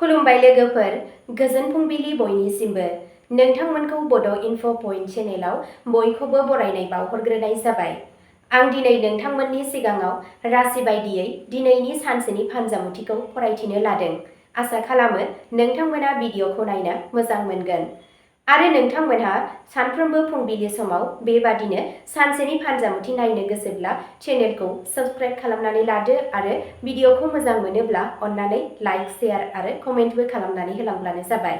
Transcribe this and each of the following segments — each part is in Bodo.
खुलुमबाय लोगोफोर, गोजोन फुंबिलि बयनिसिमबो। नोंथांमोनखौ बड' इनफ' पइन्ट चेनेलाव बयखौबो बरायनाय बावहरग्रोनाय जाबाय। आं दिनै नोंथांमोननि सिगाङाव राशि बायदियै दिनैनि सानसेनि फानजामुथिखौ फरायथिनो लादों। आसा खालामो नोंथांमोना भिडिअ'खौ नायनो मोजां मोनगोन। आरो नोंथांमोनहा सानफ्रोमबो फुंबिलि समाव बेबादिनो सानसेनि फानजामुथि नायनो गोसोब्ला चेनेलखौ साबस्क्राइब खालामनानै लादो आरो भिडिअ'खौ मोजां मोनोब्ला अन्नानै लाइक, शेयार आरो कमेन्टबो खालामनानै होलांब्लानो जाबाय।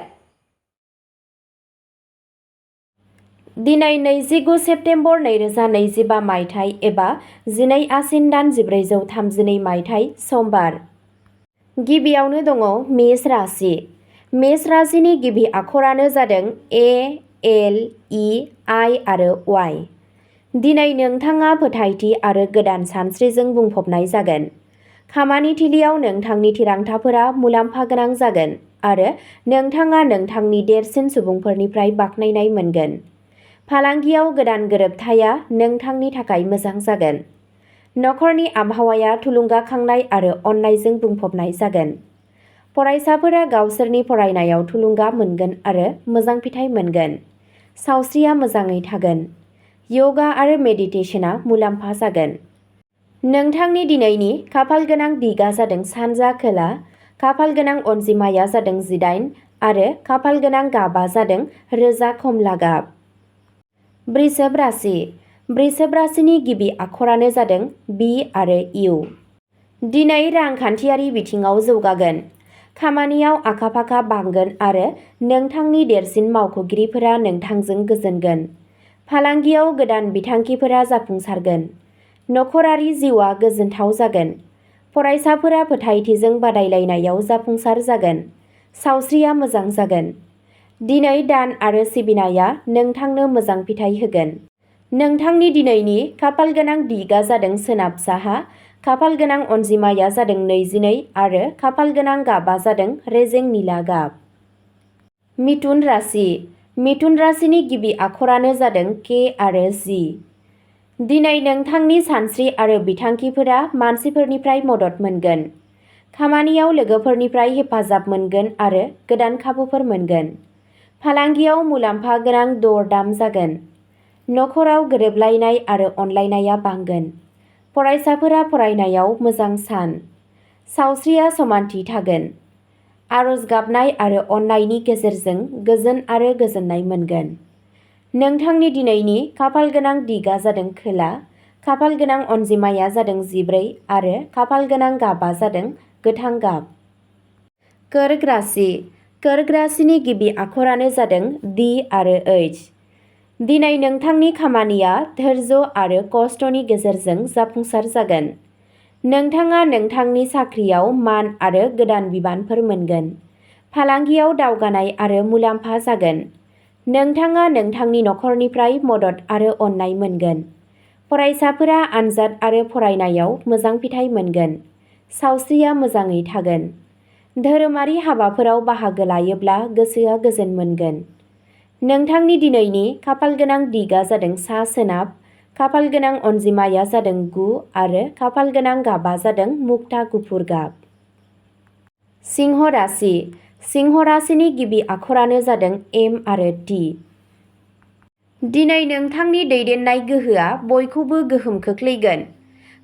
दिनै 29 सेप्तेम्बर 2025 मायथाइ एबा 12 आसिन दान 1432 मायथाइ समबार। गिबियावनो दङ मेष राशि। मेष राशिनि गिबि आखरानो जादों ए, एल, इ, आइ आरो वाइ। दिनै नोंथाङा फोथायथि आरो गोदान सानस्रिजों बुंफबनाय जागोन। खामानि थिलियाव नोंथांनि थिरांथाफोरा मुलाम्फा गोनां जागोन आरो नोंथाङा नोंथांनि देरसिन सुबुंफोरनिफ्राय बाख्नायनाय मोनगोन। फालांगियाव गोदान गोरोबथाया नोंथांनि थाखाय मोजां जागोन। नखरनि आबहावाया थुलुंगाखांनाय आरो अननायजों बुंफबनाय जागोन। फरायसाफोरा गावसोरनि फरायनायाव थुलुंगा मोनगोन आरो मोजां फिथाइ मोनगोन। सावस्रिया मोजाङै थागोन। योगा आरो मेडिटेशनआ मुलाम्फा जागोन। नोंथांनि दिनैनि खाफाल गोनां दिगा जादों सानजा खोला, खाफाल गोनां अनजिमाया जादों 18 आरो खाफाल गोनां गाबआ जादों रोजा खमला गाब। वृषभ राशि। वृषभ राशिनि गिबि आखरानो जादों बि आरो इउ। दिनै रांखान्थियारि बिथिङाव जौगागोन। खामानियाव आखा-फाखा बांगोन आरो नोंथांनि देरसिन मावख'गिरिफोरा नोंथांजों गोजोनगोन। फालांगियाव गोदान बिथांखिफोरा जाफुंसारगोन। नखरारि जिउआ गोजोनथाव जागोन। फरायसाफोरा फोथायथिजों बादायलायनायाव जाफुंसार जागोन। सावस्रिया मोजां जागोन। दिनै दान आरो सिबिनाया नोंथांनो मोजां फिथाइ होगोन। नोंथांनि दिनैनि खाफाल गोनां दिगा जादों सोनाब साहा, खाफाल गोनां अनजिमाया जादों 22 आरो खाफाल गोनां गाबआ जादों रेजें निला गाब। मिथुन राशि। मिथुन राशिनि गिबि आखरानो जादों के आरो जि। दिनै नोंथांनि सानस्रि आरो बिथांखिफोरा मानसिफोरनिफ्राय मदद मोनगोन। खामानियाव लोगोफोरनिफ्राय हेफाजाब मोनगोन आरो गोदान खाबुफोर मोनगोन। फालांगियाव मुलाम्फा गोनां दर-दाम जागोन। नखराव गोरोबलायनाय आरो अनलायनाया बांगोन। फरायसाफोरा फरायनायाव मोजां सान। सावस्रिया समानथि थागोन। आरज गाबनाय आरो अननायनि गेजेरजों गोजोन आरो गोजोननाय मोनगोन। नोंथांनि दिनैनि खाफाल गोनां दिगा जादों खोला, खाफाल गोनां अनजिमाया जादों 14 आरो खाफाल गोनां गाबआ जादों गोथां गाब। कर्क राशि। कर्क राशिनि गिबि आखरानो जादों डि आरो ओइच। दिनै नोंथांनि खामानिया धैर्य आरो खस्थ'नि गेजेरजों जाफुंसार जागोन। नोंथाङा नोंथांनि साख्रियाव मान आरो गोदान बिबानफोर मोनगोन। फालांगियाव दावगानाय आरो मुलाम्फा जागोन। नोंथाङा नोंथांनि नखरनिफ्राय मदद आरो अननाय मोनगोन। फरायसाफोरा आनजाद आरो फरायनायाव मोजां फिथाइ मोनगोन। सावस्रिया मोजाङै थागोन। धोरोमारि हाबाफोराव बाहागो लायोब्ला गोसोआ गोजोन मोनगोन। नोंथांनि दिनैनि खाफाल गोनां दिगा जादों सा-सोनाब, खाफाल गोनां अनजिमाया जादों 9 आरो खाफाल गोनां गाबआ जादों मुक्ता गुफुर गाब। सिंह राशि। सिंह राशिनि गिबि आखरानो जादों एम आरो टि। दिनै नोंथांनि दैदेननाय गोहोआ बयखौबो गोहोम खोख्लैगोन।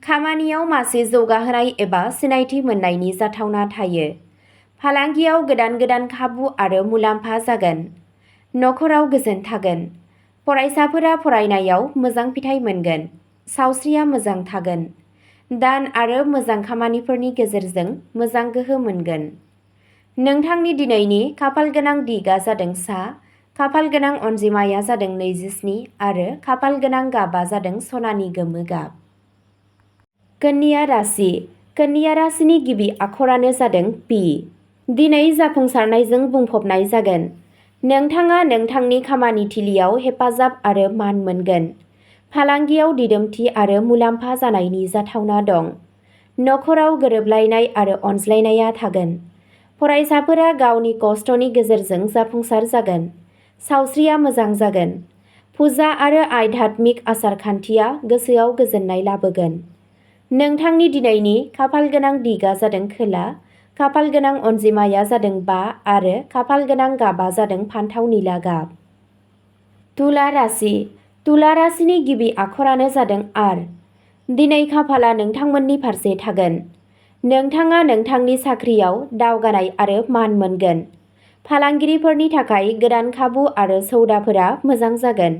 खामानियाव मासे जौगाहोनाय एबा सिनायथि मोननायनि जाथावना थायो। फालांगियाव गोदान खाबु आरो मुलाम्फा जागोन। नखराव गोजोन थागोन। फरायसाफोरा फरायनायाव मोजां फिथाइ मोनगोन। सावस्रिया मोजां थागोन। दान आरो मोजां खामानिफोरनि गेजेरजों मोजां गोहो मोनगोन। नोंथांनि दिनैनि खाफाल गोनां दिगा जादों सा, खाफाल गोनां अनजिमाया जादों 27 आरो खाफाल गोनां गाबआ जादों सनानि गोमो गाब। कन्या राशि। कन्या राशिनि गिबि आखरानो जादों पि। दिनै जाफुंसारनायजों बुंफबनाय जागोन। नोंथाङा नोंथांनि खामानि थिलियाव हेफाजाब आरो मान मोनगोन। फालांगियाव दिदोमथि आरो मुलाम्फा जानायनि जाथावना दं। नखराव गोरोबलायनाय आरो अनज्लायनाया थागोन। फरायसाफोरा गावनि खस्थ'नि गेजेरजों जाफुंसार जागोन। सावस्रिया मोजां जागोन। फुजा आरो आध्यात्मिक आसार-खान्थिया गोसोआव गोजोननाय लाबोगोन। नोंथांनि दिनैनि खाफाल गोनां दिगा जादों खोला, खाफाल गोनां अनजिमाया जादों 5 आरो खाफाल गोनां गाबा जादों फान्थाव निला गाब। तुला राशि। तुला राशिनि गिबि आखरानो जादों आर। दिनै खाफाला नोंथांमोननि फारसे थागोन। नोंथाङा नोंथांनि साख्रियाव दावगानाय आरो मान मोनगोन। फालांगिरिफोरनि थाखाय गोदान खाबु आरो सौदाफोरा मोजां जागोन।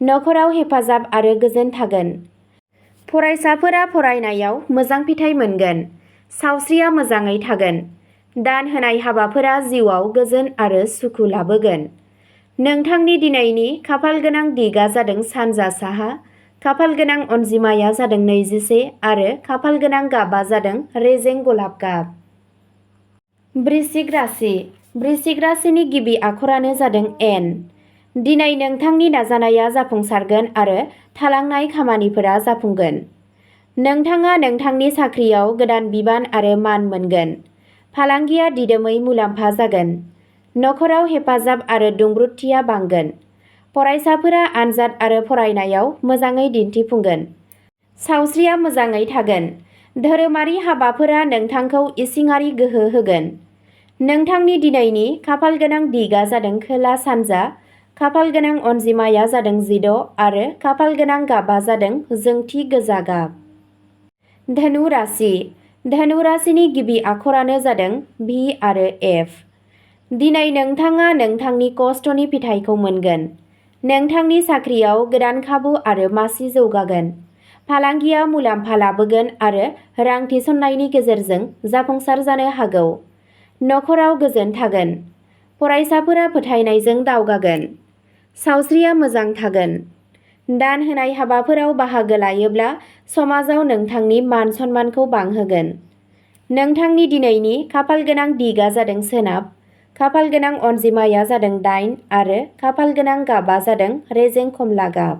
नखराव हेफाजाब आरो गोजोन थागोन। फरायसाफोरा फरायनायाव मोजां फिथाइ मोनगोन। सावस्रिया मोजाङै थागोन। दान होनाय हाबाफोरा जिउआव गोजोन आरो सुखु लाबोगोन। नोंथांनि दिनैनि खाफाल गोनां दिगा जादों सानजा साहा। खाफाल गोनां अनजिमाया जादों 21 आरो खाफाल गोनां गाबा जादों रेजें गलाब गाब। वृश्चिक राशि। वृश्चिक राशिनि गिबि आखरानो जादों एन। दिनै नोंथांनि नाजानाया जाफुंसारगोन आरो थालांनाय खामानिफोरा जाफुंगोन। नोंथाङा नोंथांनि साख्रियाव गोदान बिबान आरो मान मोनगोन। फालांगिया दिदोमै मुलाम्फा जागोन। नखराव हेफाजाब आरो दुंब्रुदथिया बांगोन। फरायसाफोरा आनजाद आरो फरायनायाव मोजाङै दिन्थिफुंगोन। सावस्रिया मोजाङै थागोन। धोरोमारि हाबाफोरा नोंथांखौ इसिङारि गोहो होगोन। नोंथांनि दिनैनि खाफाल गोनां दिगा जादों खोला सानजा। खाफाल गोनां अनजिमाया जादों 16 आरो खाफाल गोनां गाबा जादों जोंथि गोजा गाब। धनु राशि। धनु राशिनि गिबि आखरानो जादों भि आरो एफ। दिनै नोंथाङा नोंथांनि खस्थ'नि फिथाइखौ मोनगोन। नोंथांनि साख्रियाव गोदान खाबु आरो मासि जौगागोन। फालांगिया मुलाम्फा लाबोगोन आरो रां थिसननायनि गेजेरजों जाफुंसार जानो हागौ। नखराव गोजोन थागोन। फरायसाफोरा फोथायनायजों दावगागोन। सावस्रिया मोजां थागोन। दान होनाय हाबाफोराव बाहागो लायोब्ला समाजाव नोंथांनि मान सन्मानखौ बांहोगोन। नोंथांनि दिनैनि खाफाल गोनां दिगा जादों सोनाब। खाफाल गोनां अनजिमाया जादों 8 आरो खाफाल गोनां गाबा जादों रेजें खमला गाब।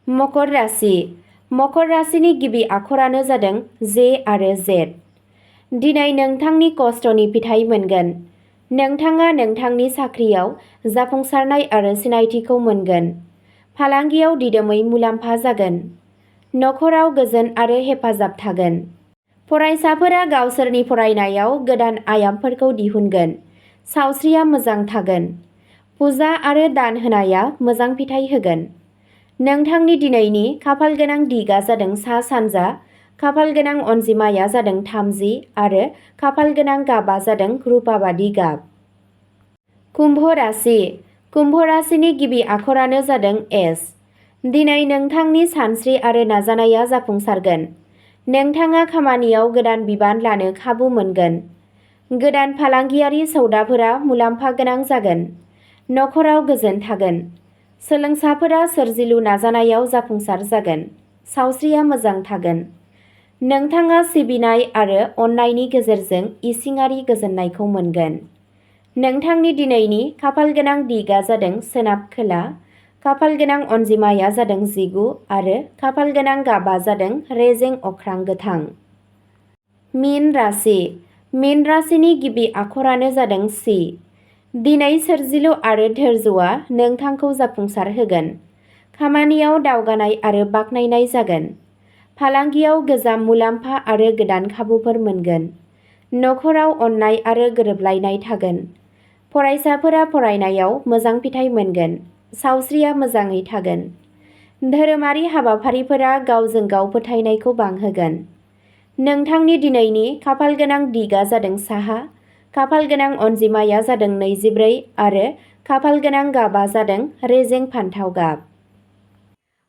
मकर राशि। मकर राशिनि गिबि आखरानो जादों जे आरो जेड। दिनै नोंथांनि खस्थ'नि फिथाइ मोनगोन। नोंथाङा नोंथांनि साख्रियाव जाफुंसारनाय आरो सिनायथिखौ मोनगोन। फालांगियाव दिदोमै मुलाम्फा जागोन। नखराव गोजोन आरो हेफाजाब थागोन। फरायसाफोरा गावसोरनि फरायनायाव गोदान आयामफोरखौ दिहुनगोन। सावस्रिया मोजां थागोन। फुजा आरो दान होनाया मोजां फिथाइ होगोन। नोंथांनि दिनैनि खाफाल गोनां दिगा जादों सा सानजा। खाफाल गोनां अनजिमाया जादों 30 आरो खाफाल गोनां गाबा जादों रुपाबादि गाब। कुम्भ राशि। कुम्भ राशिनि गिबि आखरानो जादों एस। दिनै नोंथांनि सानस्रि आरो नाजानाया जाफुंसारगोन। नोंथाङा खामानियाव गोदान बिबान लानो खाबु मोनगोन। गोदान फालांगियारि सौदाफोरा मुलाम्फा गोनां जागोन। नखराव गोजोन थागोन। सोलोंसाफोरा सोरजिलु नाजानायाव जाफुंसार जागोन। सावस्रिया मोजां थागोन। नोंथाङा सिबिनाय आरो अननायनि गेजेरजों इसिङारि गोजोननायखौ मोनगोन। नोंथांनि दिनैनि खाफाल गोनां दिगा जादों सोनाब खोला। खाफाल गोनां अनजिमाया जादों 19 आरो खाफाल गोनां गाबा जादों रेजें अख्रां गोथां। मीन राशि। मीन राशिनि गिबि आखरानो जादों सि। दिनै सोरजिलु आरो धैर्यआ नोंथांखौ जाफुंसार होगोन। खामानियाव दावगानाय आरो बाख्नायनाय जागोन। फालांगियाव गोजाम मुलाम्फा आरो गोदान खाबुफोर मोनगोन। नखराव अननाय आरो गोरोबलायनाय थागोन। फरायसाफोरा फरायनायाव मोजां फिथाइ मोनगोन। सावस्रिया मोजाङै थागोन। धोरोमारि हाबाफारिफोरा गावजों गाव फोथायनायखौ बांहोगोन। नोंथांनि दिनैनि खाफाल गोनां दिगा जादों साहा। खाफाल गोनां अनजिमाया जादों 24 आरो खाफाल गोनां गाबा जादों रेजें फान्थाव गाब।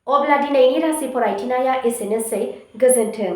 अब्ला दिनैनि राशि फरायथिनाया एसेनोसै। गोजोन्थों।